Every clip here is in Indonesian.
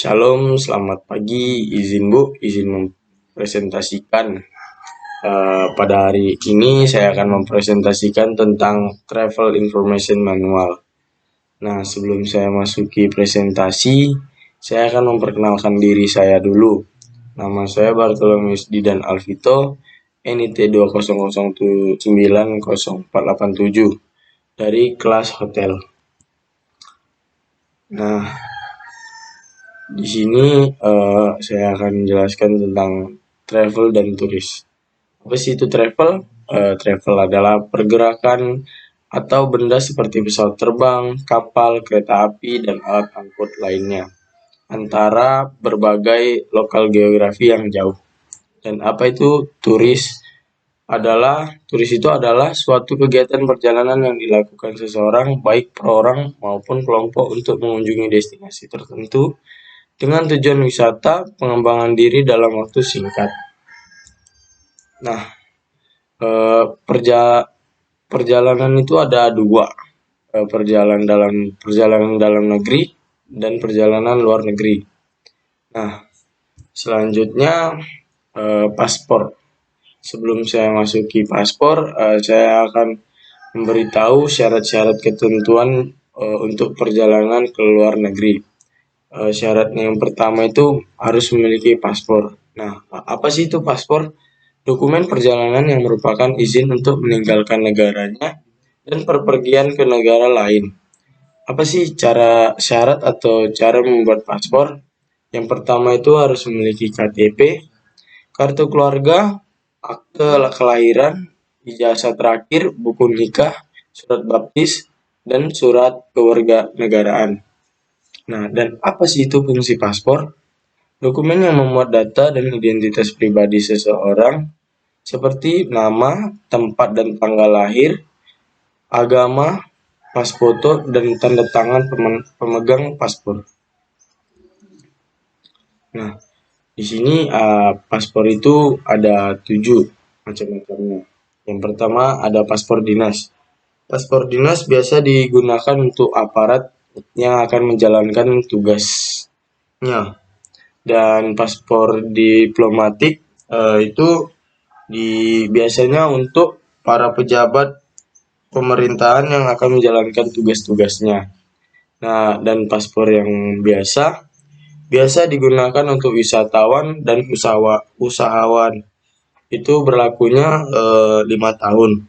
Shalom, selamat pagi. Izin Bu, izin mempresentasikan. Pada hari ini saya akan mempresentasikan tentang Travel Information Manual. Nah, sebelum saya masuki presentasi, saya akan memperkenalkan diri saya dulu. Nama saya Bartolomeus Didan Alvito, NIT 200090487 dari kelas hotel. Nah, di sini saya akan menjelaskan tentang travel dan turis. Apa sih itu travel? Travel adalah pergerakan atau benda seperti pesawat terbang, kapal, kereta api, dan alat angkut lainnya antara berbagai lokal geografi yang jauh. Dan apa itu turis? Turis itu adalah suatu kegiatan perjalanan yang dilakukan seseorang baik per orang maupun kelompok untuk mengunjungi destinasi tertentu dengan tujuan wisata, pengembangan diri dalam waktu singkat. Nah, perjalanan itu ada dua, perjalanan dalam negeri dan perjalanan luar negeri. Nah, selanjutnya paspor. Sebelum saya masuki paspor, saya akan memberitahu syarat-syarat ketentuan untuk perjalanan ke luar negeri. Syaratnya yang pertama itu harus memiliki paspor. Nah, apa sih itu paspor? Dokumen perjalanan yang merupakan izin untuk meninggalkan negaranya dan perpergian ke negara lain. Apa sih syarat atau cara membuat paspor? Yang pertama itu harus memiliki KTP, kartu keluarga, akte kelahiran, ijazah terakhir, buku nikah, surat baptis, dan surat kewarganegaraan. Nah, dan apa sih itu fungsi paspor? Dokumen yang memuat data dan identitas pribadi seseorang seperti nama, tempat dan tanggal lahir, agama, pas foto, dan tanda tangan pemegang paspor. Nah, di sini paspor itu ada 7 macam-macamnya. Yang pertama ada paspor dinas. Paspor dinas biasa digunakan untuk aparat yang akan menjalankan tugasnya. Dan paspor diplomatik itu biasanya untuk para pejabat pemerintahan yang akan menjalankan tugas-tugasnya. Nah, dan paspor yang biasa digunakan untuk wisatawan dan usahawan. Itu berlakunya 5 tahun.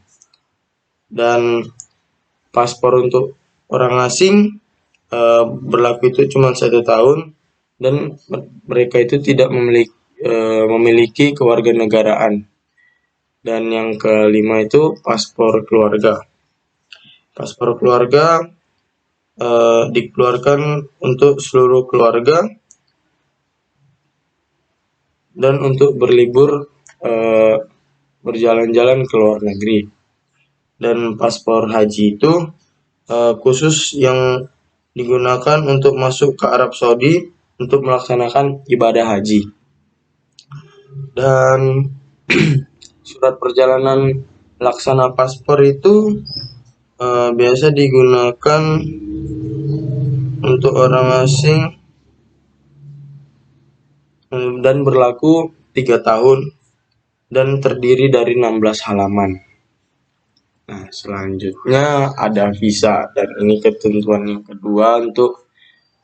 Dan paspor untuk orang asing berlaku itu cuma 1 tahun dan mereka itu tidak memiliki kewarganegaraan. Dan yang kelima itu paspor keluarga. Paspor keluarga dikeluarkan untuk seluruh keluarga dan untuk berlibur berjalan-jalan ke luar negeri. Dan paspor haji itu khusus yang digunakan untuk masuk ke Arab Saudi untuk melaksanakan ibadah haji. Dan surat perjalanan laksana paspor itu biasa digunakan untuk orang asing dan berlaku 3 tahun dan terdiri dari 16 halaman. Nah, selanjutnya ada visa, dan ini ketentuan yang kedua untuk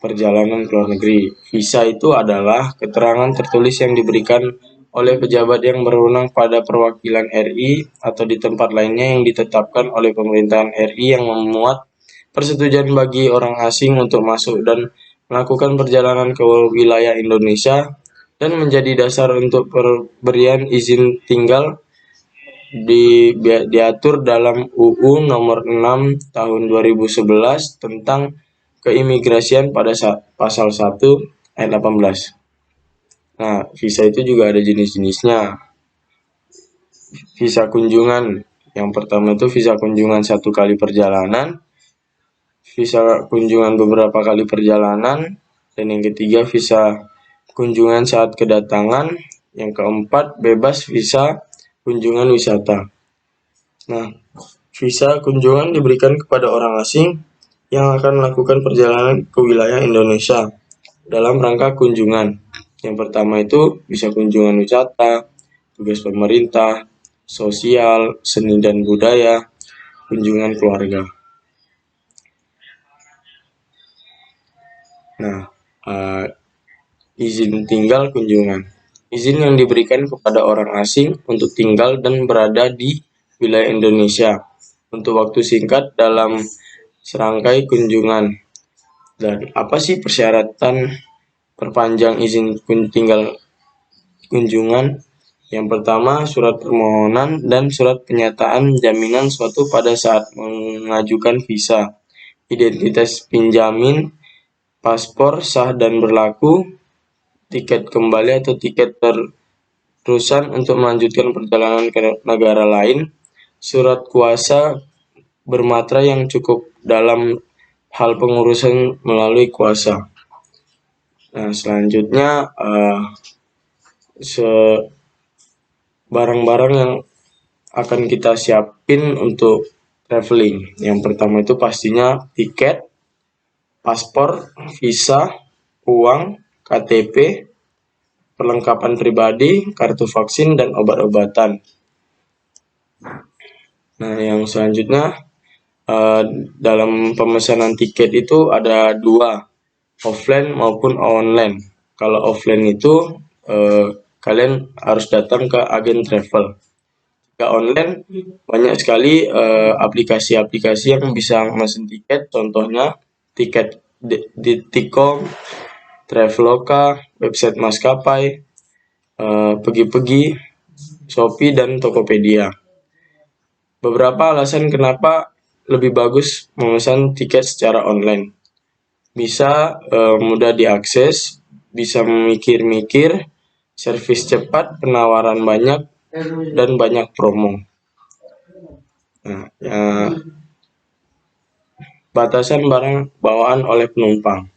perjalanan ke luar negeri. Visa itu adalah keterangan tertulis yang diberikan oleh pejabat yang berwenang pada perwakilan RI atau di tempat lainnya yang ditetapkan oleh pemerintahan RI yang memuat persetujuan bagi orang asing untuk masuk dan melakukan perjalanan ke wilayah Indonesia dan menjadi dasar untuk pemberian izin tinggal diatur dalam UU nomor 6 tahun 2011 tentang keimigrasian pada pasal 1 ayat 18. Nah, visa itu juga ada jenis-jenisnya. Visa kunjungan. Yang pertama itu visa kunjungan 1 kali perjalanan, visa kunjungan beberapa kali perjalanan, dan yang ketiga visa kunjungan saat kedatangan, yang keempat bebas visa kunjungan wisata. Nah, visa kunjungan diberikan kepada orang asing yang akan melakukan perjalanan ke wilayah Indonesia dalam rangka kunjungan. Yang pertama itu bisa kunjungan wisata, tugas pemerintah, sosial, seni dan budaya, kunjungan keluarga. Nah, izin tinggal kunjungan. Izin yang diberikan kepada orang asing untuk tinggal dan berada di wilayah Indonesia untuk waktu singkat dalam serangkai kunjungan. Dan apa sih persyaratan perpanjang izin tinggal kunjungan? Yang pertama, surat permohonan dan surat penyataan jaminan suatu pada saat mengajukan visa, identitas penjamin, paspor sah dan berlaku, tiket kembali atau tiket terusan untuk melanjutkan perjalanan ke negara lain, surat kuasa bermatra yang cukup dalam hal pengurusan melalui kuasa. Nah, selanjutnya barang-barang yang akan kita siapin untuk traveling. Yang pertama itu pastinya tiket, paspor, visa, uang, KTP, perlengkapan pribadi, kartu vaksin, dan obat-obatan. Nah, yang selanjutnya dalam pemesanan tiket itu ada dua, offline maupun online. Kalau offline itu kalian harus datang ke agen travel. Jika online, banyak sekali aplikasi-aplikasi yang bisa memesan tiket, contohnya tiket Detikcom, Traveloka, website maskapai, Pergi-Pergi, Shopee, dan Tokopedia. Beberapa alasan kenapa lebih bagus memesan tiket secara online. Bisa mudah diakses, bisa memikir-mikir, servis cepat, penawaran banyak, dan banyak promo. Nah, batasan barang bawaan oleh penumpang.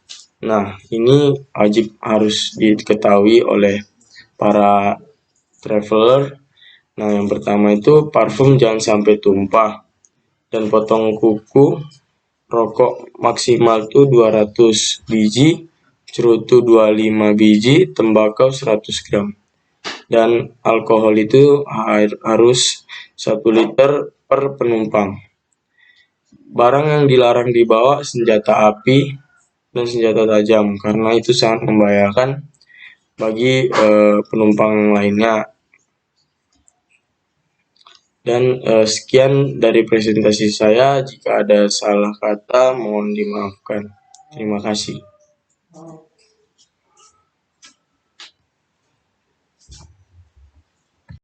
Nah, ini wajib harus diketahui oleh para traveler. Nah, yang pertama itu parfum jangan sampai tumpah, dan potong kuku, rokok maksimal tuh 200 biji, cerutu 25 biji, tembakau 100 gram. Dan alkohol itu harus 1 liter per penumpang. Barang yang dilarang dibawa senjata api dan senjata tajam karena itu sangat membahayakan bagi penumpang lainnya. Dan sekian dari presentasi saya. Jika ada salah kata mohon dimaafkan. Terima kasih.